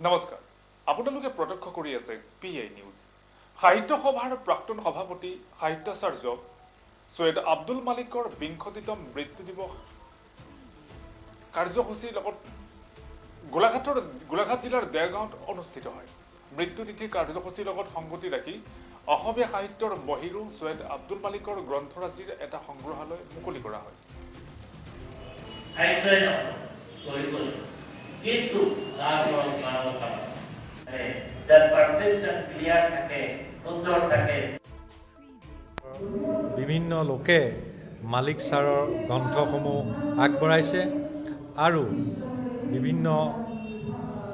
নমস্কাৰ, আপোনালোকে প্ৰত্যক্ষ কৰি আছে PI নিউজ। সাহিত্য সভাৰ প্ৰাক্তন সভাপতি সাহিত্যাচাৰ্য সৈয়দ আব্দুল মালিকৰ ২০তম মৃত্যু দিৱস কাৰ্যসূচীৰ লগত গোলাঘাট জিলাৰ দেৰগাঁৱত অনুষ্ঠিত হয়। মৃত্যু তিথি কাৰ্যসূচীৰ লগত সংগতি ৰাখি অসমীয়া সাহিত্যৰ মহিৰু সৈয়দ আব্দুল মালিকৰ গ্ৰন্থৰাজিৰ এটা সংগ্ৰহালয় মুকলি কৰা হয়। কিন্তু তাৰপৰ মানবতা যাৰ পাৰসেপশন ক্লিয়াৰ থাকে, সুন্দৰ থাকে। বিভিন্ন লোকে মালিক ছাৰৰ গ্ৰন্থসমূহ আগবঢ়াইছে আৰু বিভিন্ন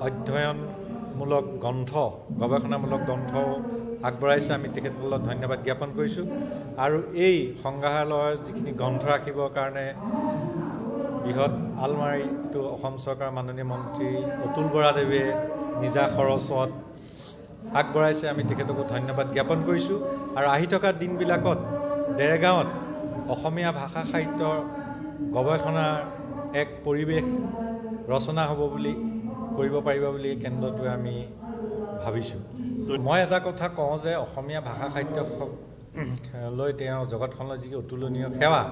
অধ্যয়নমূলক গ্ৰন্থ, গৱেষণামূলক গ্ৰন্থও আগবঢ়াইছে। আমি তেখেতসকলক ধন্যবাদ জ্ঞাপন কৰিছোঁ। আৰু এই সংগ্ৰহালয়ৰ যিখিনি গ্ৰন্থ ৰাখিবৰ কাৰণে বৃহৎ আলমাৰীটো অসম চৰকাৰৰ মাননীয় মন্ত্ৰী অতুল বৰাদেৱে নিজা খৰচত আগবঢ়াইছে। আমি তেখেতকো ধন্যবাদ জ্ঞাপন কৰিছোঁ। আৰু আহি থকা দিনবিলাকত দেৰগাঁৱত অসমীয়া ভাষা সাহিত্যৰ গৱেষণাৰ এক পৰিৱেশ ৰচনা হ'ব বুলি কৰিব পাৰিব বুলি কেন্দ্ৰটোৱে আমি ভাবিছোঁ। মই এটা কথা কওঁ যে অসমীয়া ভাষা সাহিত্যলৈ তেওঁ জগতখনলৈ যি অতুলনীয় সেৱা,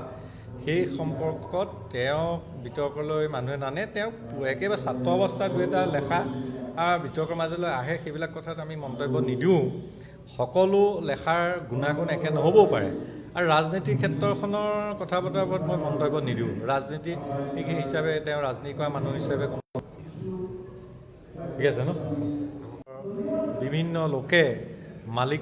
সেই সম্পৰ্কত তেওঁ বিতৰ্কলৈ মানুহে নানে। তেওঁ একেবাৰে ছাত্ৰ অৱস্থাত দুই এটা লেখা বিতৰ্কৰ মাজলৈ আহে, সেইবিলাক কথাত আমি মন্তব্য নিদিওঁ। সকলো লেখাৰ গুণাগুণ একে নহ'বও পাৰে। আৰু ৰাজনীতিৰ ক্ষেত্ৰখনৰ কথা বতৰাৰ ওপৰত মই মন্তব্য নিদিওঁ। ৰাজনীতিক হিচাপে তেওঁ ৰাজনীতি কৰা মানুহ হিচাপে ঠিক আছে ন। বিভিন্ন লোকে মালিক